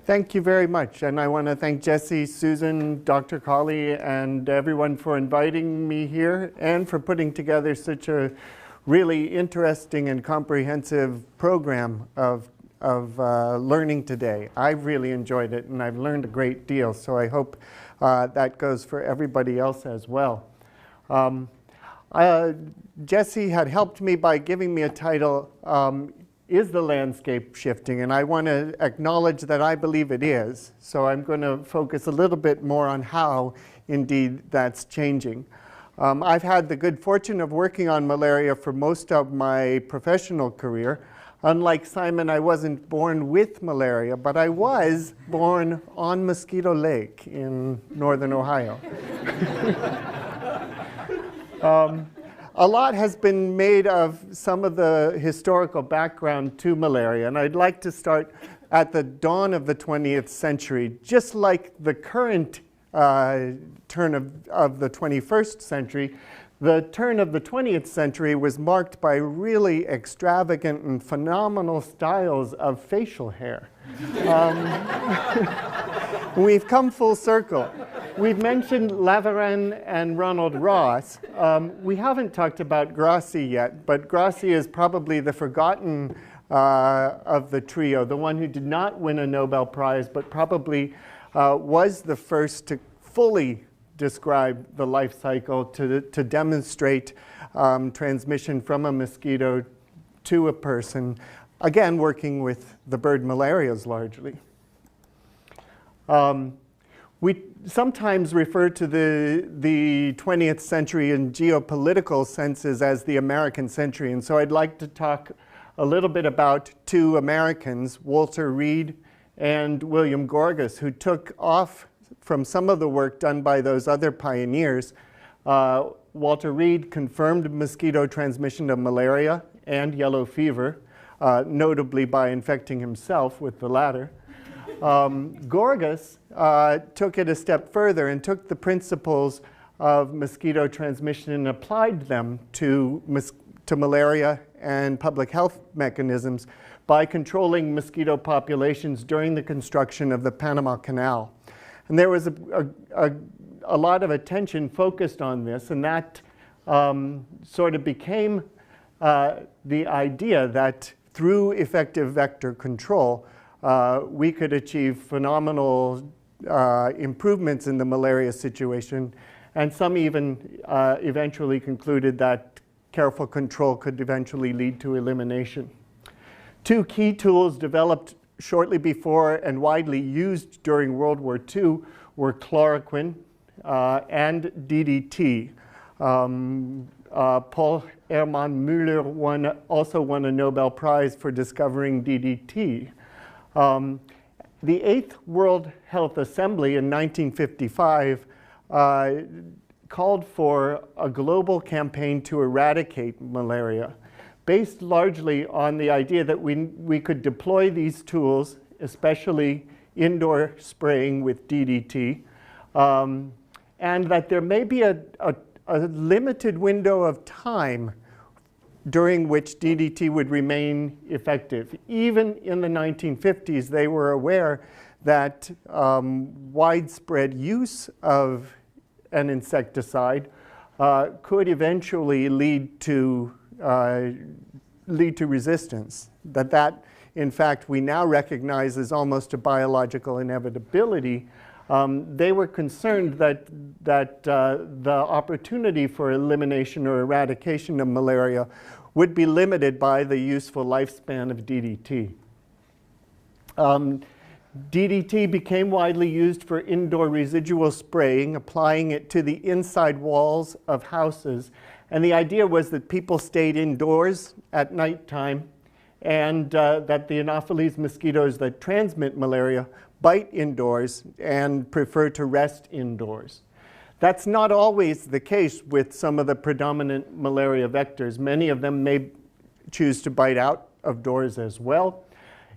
Thank you very much. And I want to thank Jesse, Susan, Dr. Colley, and everyone for inviting me here and for putting together such a really interesting and comprehensive program of learning today. I've really enjoyed it, and I've learned a great deal. So I hope that goes for everybody else as well. Jesse had helped me by giving me a title, Is the Landscape Shifting? And I want to acknowledge that I believe it is. So I'm going to focus a little bit more on how, indeed, that's changing. I've had the good fortune of working on malaria for most of my professional career. Unlike Simon, I wasn't born with malaria, but I was born on Mosquito Lake in northern Ohio. A lot has been made of some of the historical background to malaria, and I'd like to start at the dawn of the 20th century. Just like the current turn of the 21st century, the turn of the 20th century was marked by really extravagant and phenomenal styles of facial hair. We've come full circle. We've mentioned Laveran and Ronald Ross. We haven't talked about Grassi yet, but Grassi is probably the forgotten of the trio, the one who did not win a Nobel Prize, but probably was the first to fully describe the life cycle, to demonstrate transmission from a mosquito to a person, again working with the bird malarias largely. We sometimes refer to the 20th century in geopolitical senses as the American century, and so I'd like to talk a little bit about two Americans, Walter Reed and William Gorgas, who took off from some of the work done by those other pioneers. Walter Reed confirmed mosquito transmission of malaria and yellow fever, notably by infecting himself with the latter. Gorgas took it a step further and took the principles of mosquito transmission and applied them to malaria and public health mechanisms by controlling mosquito populations during the construction of the Panama Canal. And there was a lot of attention focused on this, and that sort of became the idea that through effective vector control, we could achieve phenomenal improvements in the malaria situation, and some even eventually concluded that careful control could eventually lead to elimination. Two key tools developed shortly before and widely used during World War II were chloroquine and DDT. Paul Hermann Müller also won a Nobel Prize for discovering DDT. The Eighth World Health Assembly in 1955 called for a global campaign to eradicate malaria, based largely on the idea that we could deploy these tools, especially indoor spraying with DDT, and that there may be a limited window of time during which DDT would remain effective. Even in the 1950s, they were aware that widespread use of an insecticide could eventually lead to resistance. That, in fact, we now recognize as almost a biological inevitability. They were concerned that the opportunity for elimination or eradication of malaria would be limited by the useful lifespan of DDT. DDT became widely used for indoor residual spraying, applying it to the inside walls of houses. And the idea was that people stayed indoors at nighttime, and that the Anopheles mosquitoes that transmit malaria bite indoors and prefer to rest indoors. That's not always the case with some of the predominant malaria vectors. Many of them may choose to bite out of doors as well.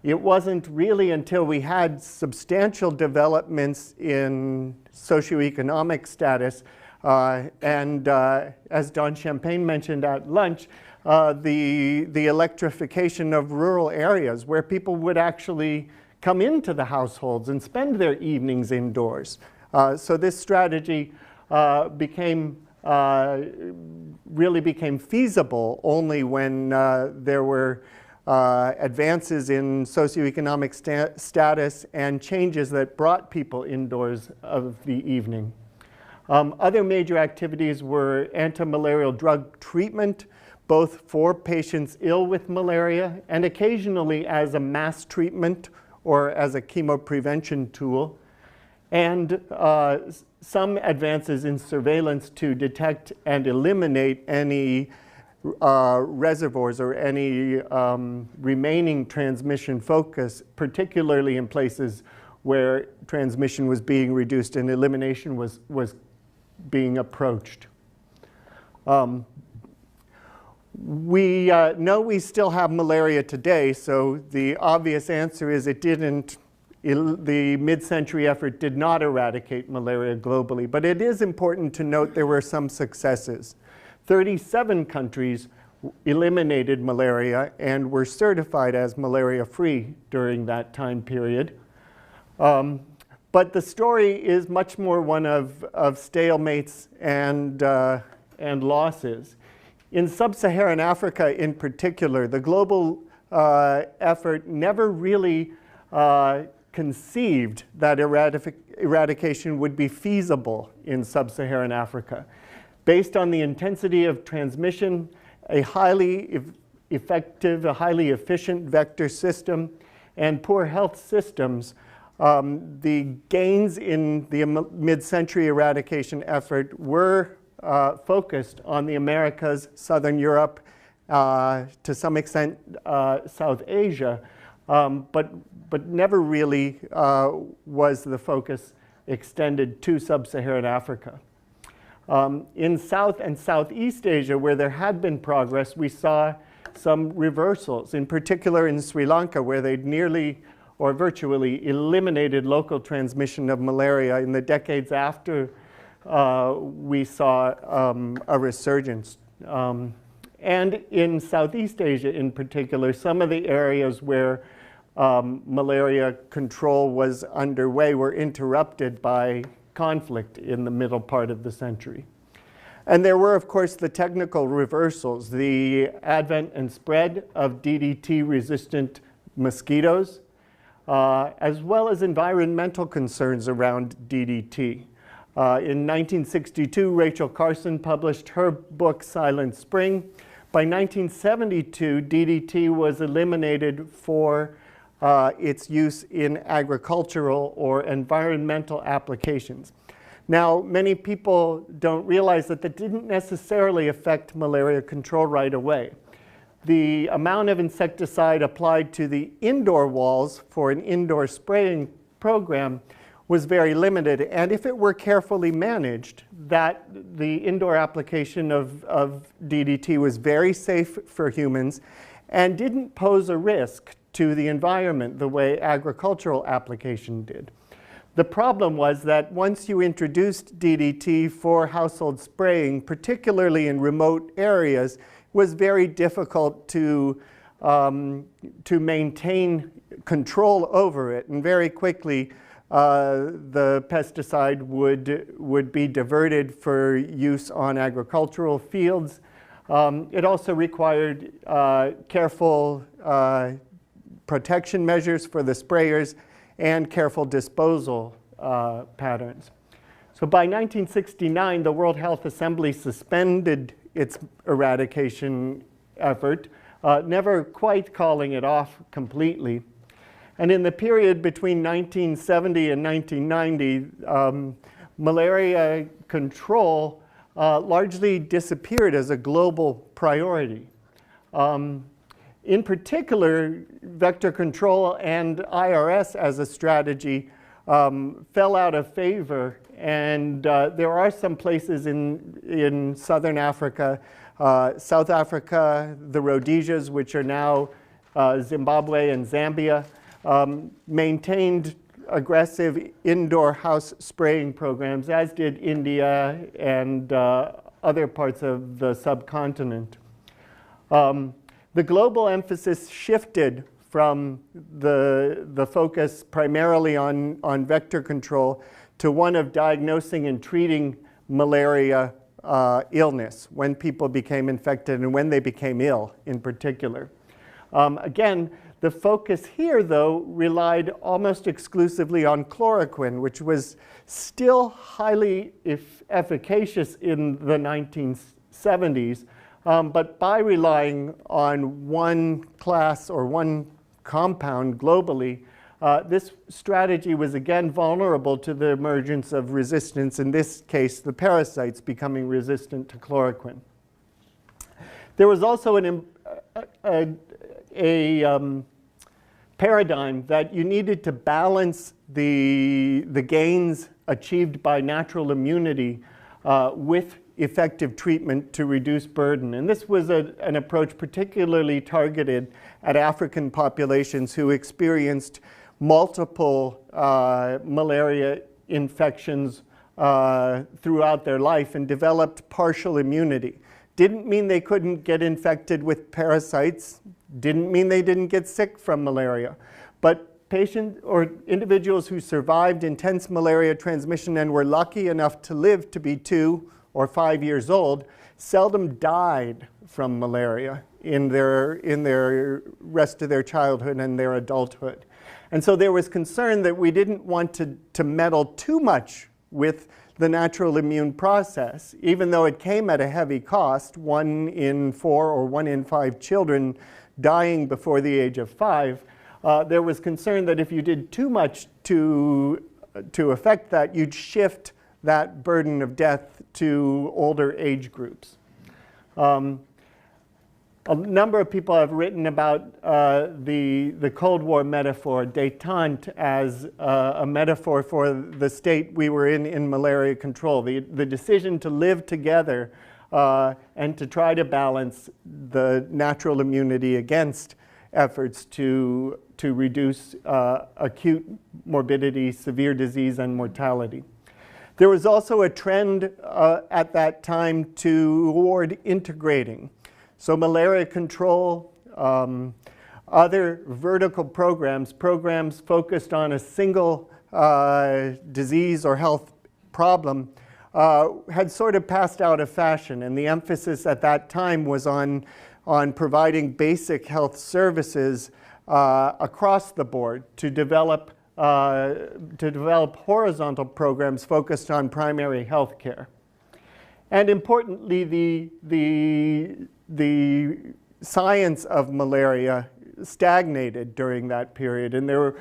It wasn't really until we had substantial developments in socioeconomic status and as Don Champagne mentioned at lunch, the electrification of rural areas where people would actually come into the households and spend their evenings indoors. So this strategy really became feasible only when there were advances in socioeconomic status and changes that brought people indoors of the evening. Other major activities were anti-malarial drug treatment, both for patients ill with malaria and occasionally as a mass treatment or as a chemoprevention tool, and some advances in surveillance to detect and eliminate any reservoirs or any remaining transmission focus, particularly in places where transmission was being reduced and elimination was being approached. We know we still have malaria today, so the obvious answer is it didn't. The mid-century effort did not eradicate malaria globally, but it is important to note there were some successes. 37 countries eliminated malaria and were certified as malaria-free during that time period. But the story is much more one of stalemates and losses. In sub-Saharan Africa in particular, the global effort never really conceived that eradication would be feasible in sub-Saharan Africa. Based on the intensity of transmission, a highly effective, a highly efficient vector system, and poor health systems, the gains in the mid-century eradication effort were focused on the Americas, Southern Europe, to some extent South Asia, but never really was the focus extended to sub-Saharan Africa. In South and Southeast Asia, where there had been progress, we saw some reversals, in particular in Sri Lanka, where they'd nearly or virtually eliminated local transmission of malaria in the decades after we saw a resurgence. And in Southeast Asia in particular, some of the areas where malaria control was underway were interrupted by conflict in the middle part of the century. And there were, of course, the technical reversals, the advent and spread of DDT-resistant mosquitoes, as well as environmental concerns around DDT. In 1962, Rachel Carson published her book, Silent Spring. By 1972, DDT was eliminated for its use in agricultural or environmental applications. Now, many people don't realize that that didn't necessarily affect malaria control right away. The amount of insecticide applied to the indoor walls for an indoor spraying program was very limited, and if it were carefully managed, that the indoor application of DDT was very safe for humans and didn't pose a risk to the environment the way agricultural application did. The problem was that once you introduced DDT for household spraying, particularly in remote areas, it was very difficult to maintain control over it, and very quickly the pesticide would be diverted for use on agricultural fields. It also required careful protection measures for the sprayers and careful disposal patterns. So by 1969, the World Health Assembly suspended its eradication effort, never quite calling it off completely. And in the period between 1970 and 1990, malaria control largely disappeared as a global priority. In particular, vector control and IRS as a strategy fell out of favor, and there are some places in Southern Africa, South Africa, the Rhodesias, which are now Zimbabwe and Zambia, maintained aggressive indoor house spraying programs, as did India and other parts of the subcontinent. The global emphasis shifted from the focus primarily on vector control to one of diagnosing and treating malaria illness, when people became infected and when they became ill in particular. Again, the focus here, though, relied almost exclusively on chloroquine, which was still highly efficacious in the 1970s, but by relying on one class or one compound globally, this strategy was again vulnerable to the emergence of resistance, in this case, the parasites becoming resistant to chloroquine. There was also a paradigm that you needed to balance the gains achieved by natural immunity with effective treatment to reduce burden. And this was an approach particularly targeted at African populations who experienced multiple malaria infections throughout their life and developed partial immunity. Didn't mean they couldn't get infected with parasites, didn't mean they didn't get sick from malaria, but patients or individuals who survived intense malaria transmission and were lucky enough to live to be 2 or 5 years old seldom died from malaria in their rest of their childhood and their adulthood. And so there was concern that we didn't want to meddle too much with the natural immune process, even though it came at a heavy cost, 1 in 4 or 1 in 5 children dying before the age of 5. There was concern that if you did too much to affect that, you'd shift that burden of death to older age groups. A number of people have written about the Cold War metaphor, détente, as a metaphor for the state we were in malaria control. The decision to live together and to try to balance the natural immunity against efforts to reduce acute morbidity, severe disease, and mortality. There was also a trend at that time toward integrating. So malaria control, other vertical programs focused on a single disease or health problem, had sort of passed out of fashion. And the emphasis at that time was on providing basic health services across the board to develop horizontal programs focused on primary health care. And importantly, the science of malaria stagnated during that period, and the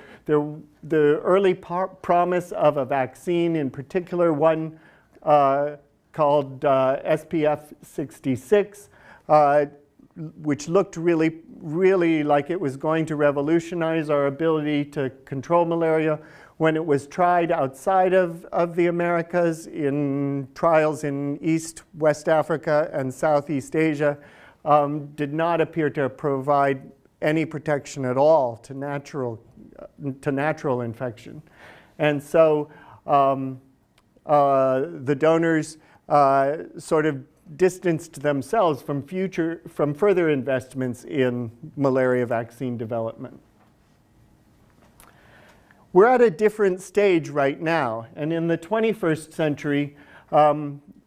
early promise of a vaccine, in particular one called SPF 66, which looked really like it was going to revolutionize our ability to control malaria, when it was tried outside of the Americas in trials in East, West Africa, and Southeast Asia, did not appear to provide any protection at all to natural infection. And so the donors sort of distanced themselves from further investments in malaria vaccine development. We're at a different stage right now, and in the 21st century,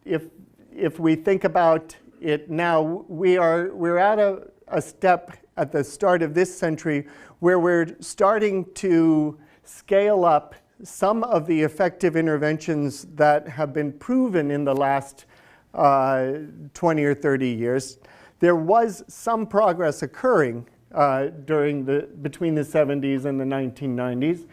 if we think about it now, we're at a step at the start of this century where we're starting to scale up some of the effective interventions that have been proven in the last 20 or 30 years. There was some progress occurring between the 70s and the 1990s.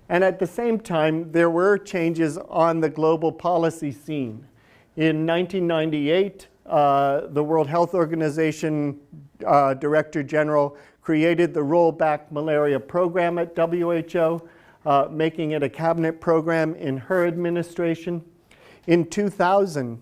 And at the same time, there were changes on the global policy scene. In 1998, the World Health Organization Director General created the Rollback Malaria Program at WHO, making it a cabinet program in her administration. In 2000,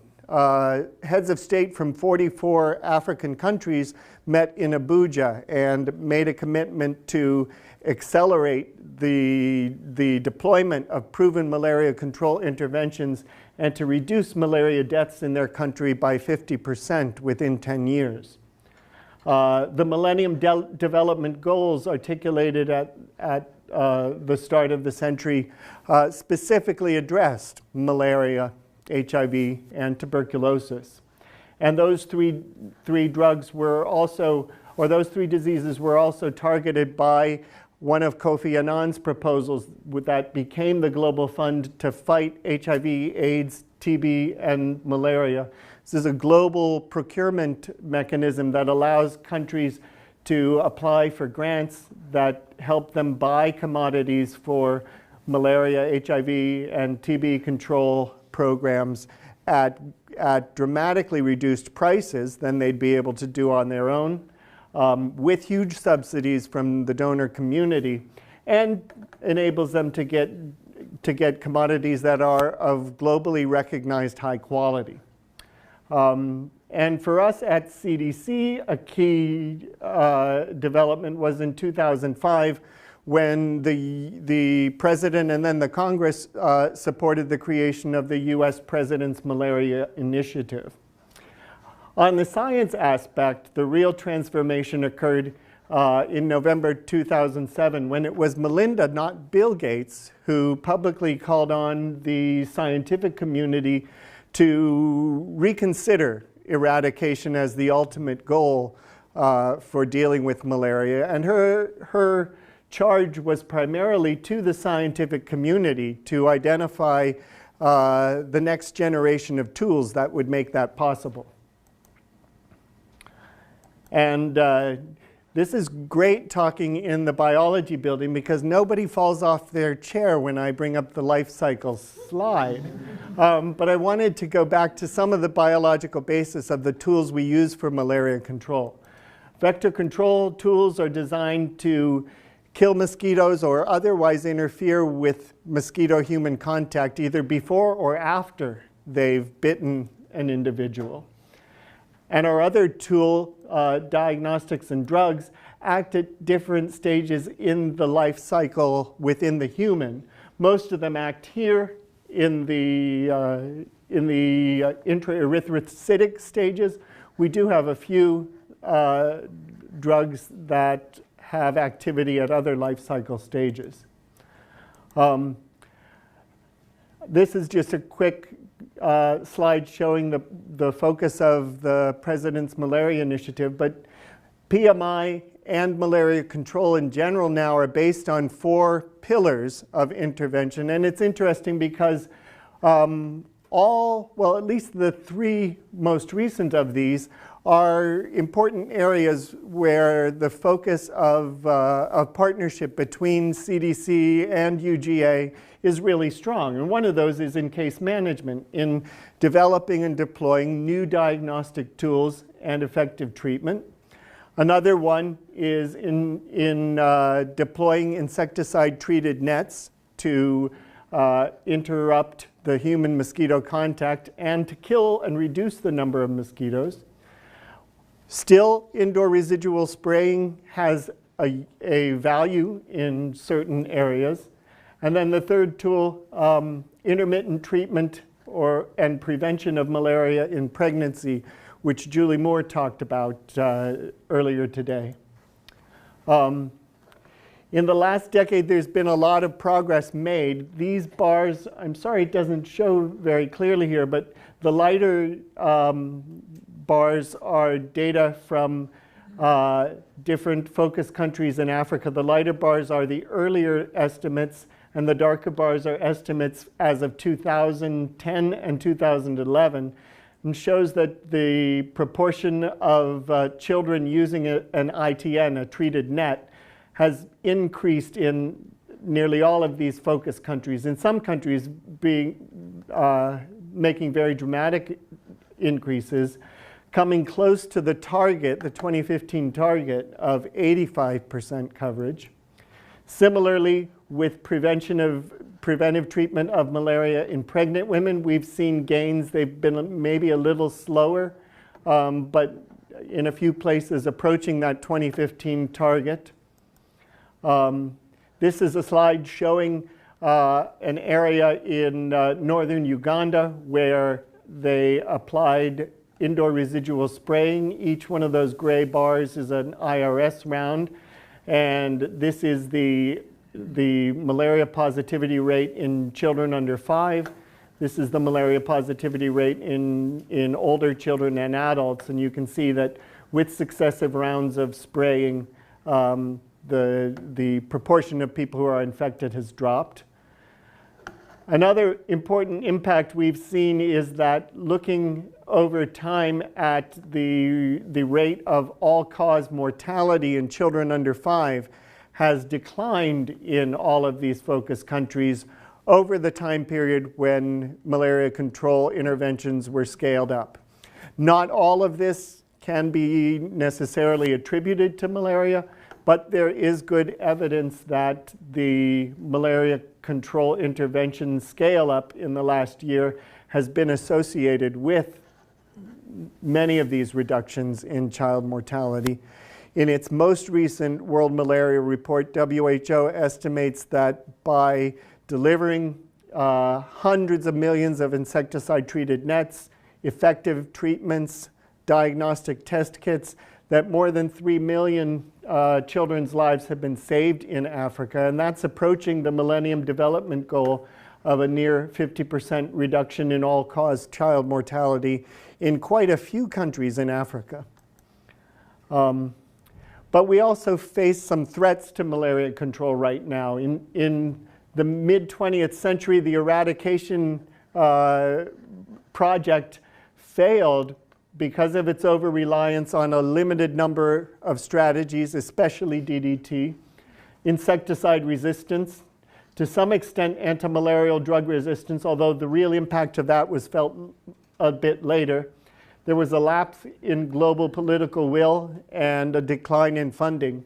heads of state from 44 African countries met in Abuja and made a commitment to accelerate the deployment of proven malaria control interventions and to reduce malaria deaths in their country by 50% within 10 years. The Millennium Development Goals articulated at the start of the century specifically addressed malaria, HIV, and tuberculosis. And those three drugs were also, or those three diseases were also targeted by one of Kofi Annan's proposals that became the Global Fund to fight HIV, AIDS, TB, and malaria. This is a global procurement mechanism that allows countries to apply for grants that help them buy commodities for malaria, HIV, and TB control programs at dramatically reduced prices than they'd be able to do on their own, with huge subsidies from the donor community, and enables them to get commodities that are of globally recognized high quality. And for us at CDC, a key development was in 2005 when the President and then the Congress supported the creation of the US President's Malaria Initiative. On the science aspect, the real transformation occurred in November 2007 when it was Melinda, not Bill Gates, who publicly called on the scientific community to reconsider eradication as the ultimate goal for dealing with malaria. And her charge was primarily to the scientific community to identify the next generation of tools that would make that possible. And this is great talking in the biology building because nobody falls off their chair when I bring up the life cycle slide. But I wanted to go back to some of the biological basis of the tools we use for malaria control. Vector control tools are designed to kill mosquitoes or otherwise interfere with mosquito-human contact either before or after they've bitten an individual. And our other tool, diagnostics and drugs, act at different stages in the life cycle within the human. Most of them act here in the intraerythrocytic stages. We do have a few drugs that have activity at other life cycle stages. This is just a quick slide showing the focus of the President's Malaria Initiative, but PMI and malaria control in general now are based on 4 pillars of intervention. And it's interesting because well, at least the 3 most recent of these are important areas where the focus of partnership between CDC and UGA is really strong. And one of those is in case management, in developing and deploying new diagnostic tools and effective treatment. Another one is in deploying insecticide-treated nets to interrupt the human mosquito contact and to kill and reduce the number of mosquitoes. Still, indoor residual spraying has a value in certain areas. And then the third tool, intermittent treatment and prevention of malaria in pregnancy, which Julie Moore talked about earlier today. In the last decade, there's been a lot of progress made. These bars, I'm sorry it doesn't show very clearly here, but the lighter bars are data from different focus countries in Africa. The lighter bars are the earlier estimates, and the darker bars are estimates as of 2010 and 2011, and shows that the proportion of children using an ITN, a treated net, has increased in nearly all of these focus countries. In some countries making very dramatic increases, coming close to the target, the 2015 target of 85% coverage. Similarly, with preventive treatment of malaria in pregnant women, we've seen gains. They've been maybe a little slower, but in a few places approaching that 2015 target. This is a slide showing an area in northern Uganda where they applied indoor residual spraying. Each one of those gray bars is an IRS round, and this is the malaria positivity rate in children under 5. This is the malaria positivity rate in older children and adults, and you can see that with successive rounds of spraying, the proportion of people who are infected has dropped. Another important impact we've seen is that looking over time at the rate of all-cause mortality in children under 5 has declined in all of these focus countries over the time period when malaria control interventions were scaled up. Not all of this can be necessarily attributed to malaria, but there is good evidence that the malaria control intervention scale up in the last year has been associated with many of these reductions in child mortality. In its most recent World Malaria Report, WHO estimates that by delivering hundreds of millions of insecticide-treated nets, effective treatments, diagnostic test kits, that more than 3 million children's lives have been saved in Africa, and that's approaching the Millennium Development Goal of a near 50% reduction in all-cause child mortality in quite a few countries in Africa. But we also face some threats to malaria control right now. In the mid-20th century, the eradication project failed because of its over-reliance on a limited number of strategies, especially DDT, insecticide resistance, to some extent antimalarial drug resistance, although the real impact of that was felt a bit later. There was a lapse in global political will and a decline in funding.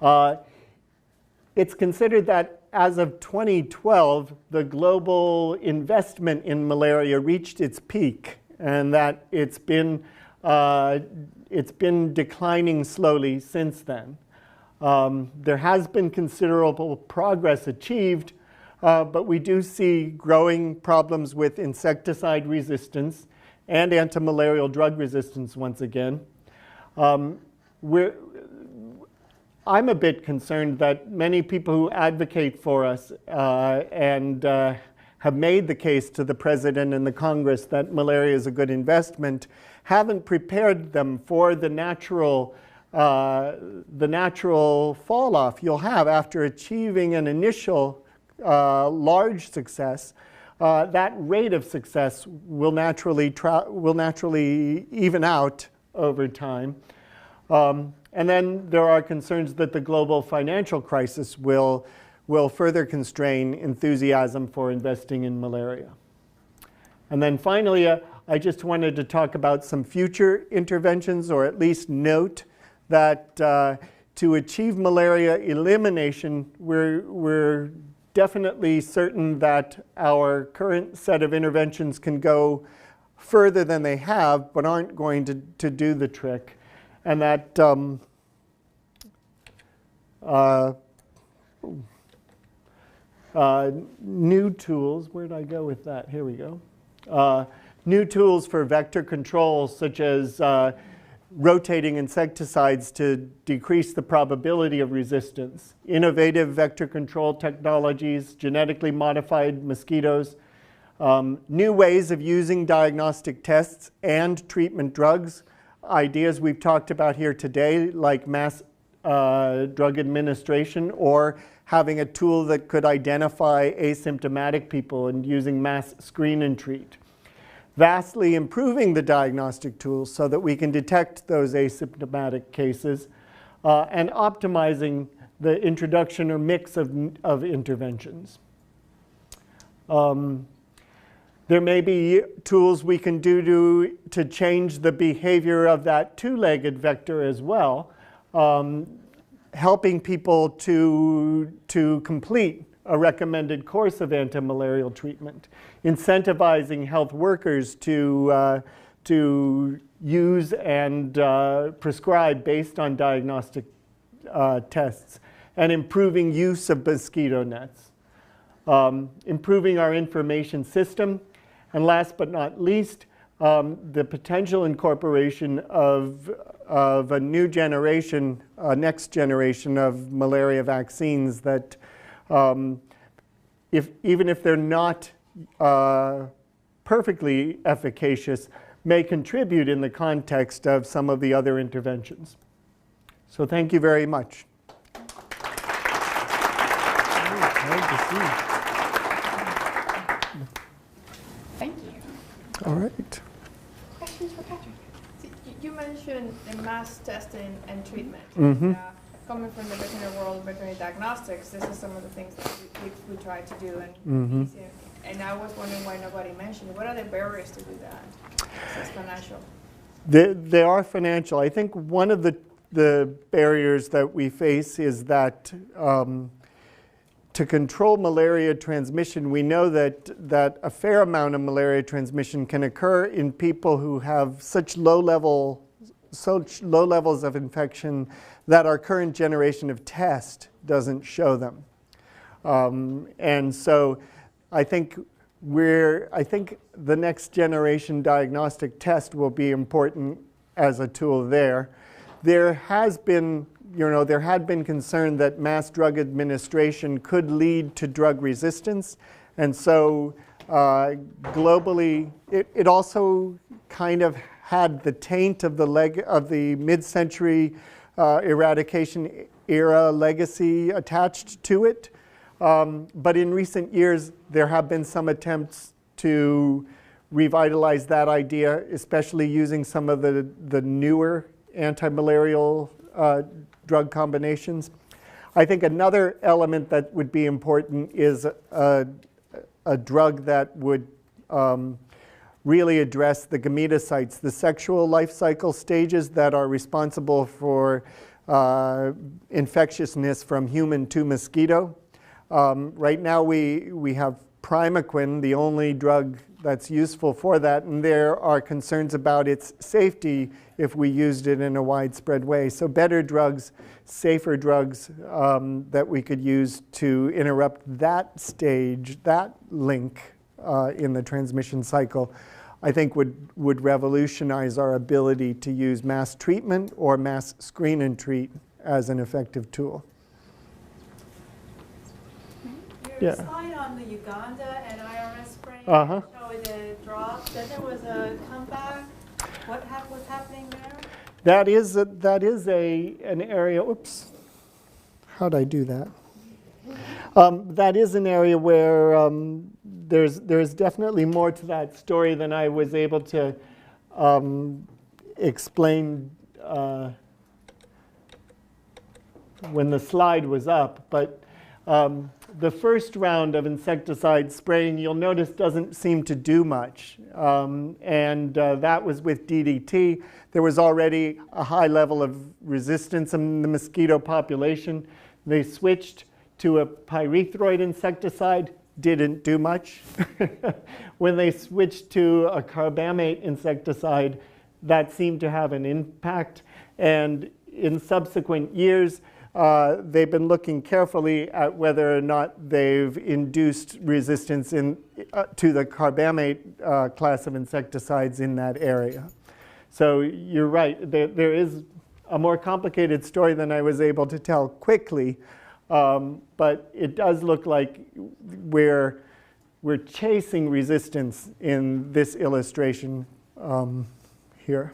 It's considered that as of 2012, the global investment in malaria reached its peak, and that it's been declining slowly since then. There has been considerable progress achieved, but we do see growing problems with insecticide resistance and antimalarial drug resistance once again. I'm a bit concerned that many people who advocate for us and have made the case to the President and the Congress that malaria is a good investment haven't prepared them for the natural fall off you'll have after achieving an initial large success. That rate of success will naturally even out over time. And then there are concerns that the global financial crisis will further constrain enthusiasm for investing in malaria. And then finally, I just wanted to talk about some future interventions, or at least note that to achieve malaria elimination, we're definitely certain that our current set of interventions can go further than they have, but aren't going to do the trick. And that new tools, where did I go with that? Here we go. New tools for vector control, such as rotating insecticides to decrease the probability of resistance, innovative vector control technologies, genetically modified mosquitoes, new ways of using diagnostic tests and treatment drugs, ideas we've talked about here today, like mass drug administration, or having a tool that could identify asymptomatic people and using mass screen and treat. Vastly improving the diagnostic tools so that we can detect those asymptomatic cases, and optimizing the introduction or mix of interventions. There may be tools we can do to change the behavior of that two-legged vector as well, helping people to complete a recommended course of antimalarial treatment, incentivizing health workers to use and prescribe based on diagnostic tests, and improving use of mosquito nets, improving our information system, and last but not least, the potential incorporation of a new generation, next generation of malaria vaccines that even if they're not perfectly efficacious, may contribute in the context of some of the other interventions. So thank you very much. Thank you. All right. Questions for Kachur? So you mentioned the mass testing and treatment. Mm-hmm. Coming from the veterinary world, veterinary diagnostics, this is some of the things that we try to do. Mm-hmm. And I was wondering why nobody mentioned it. What are the barriers to do that? It's financial. They are financial. I think one of the barriers that we face is that to control malaria transmission, we know that a fair amount of malaria transmission can occur in people who have such low levels of infection that our current generation of test doesn't show them. And so I think the next generation diagnostic test will be important as a tool there. There had been concern that mass drug administration could lead to drug resistance. And so globally, it also kind of had the taint of the mid-century eradication era legacy attached to it. But in recent years, there have been some attempts to revitalize that idea, especially using some of the newer anti-malarial drug combinations. I think another element that would be important is a drug that would really address the gametocytes, the sexual life cycle stages that are responsible for infectiousness from human to mosquito. Right now we have primaquine, the only drug that's useful for that, and there are concerns about its safety if we used it in a widespread way. So better drugs, safer drugs that we could use to interrupt that stage, that link in the transmission cycle, I think would revolutionize our ability to use mass treatment or mass screen and treat as an effective tool. Your slide on the Uganda and IRS spraying showed the drop, then there was a comeback. What's happening there? That is an area, oops, how'd I do that? That is an area where there's definitely more to that story than I was able to explain when the slide was up. But the first round of insecticide spraying, you'll notice, doesn't seem to do much. And that was with DDT. There was already a high level of resistance in the mosquito population. They switched to a pyrethroid insecticide, didn't do much. When they switched to a carbamate insecticide, that seemed to have an impact. And in subsequent years, they've been looking carefully at whether or not they've induced resistance to the carbamate class of insecticides in that area. So you're right, there is a more complicated story than I was able to tell quickly, but it does look like we're chasing resistance in this illustration here.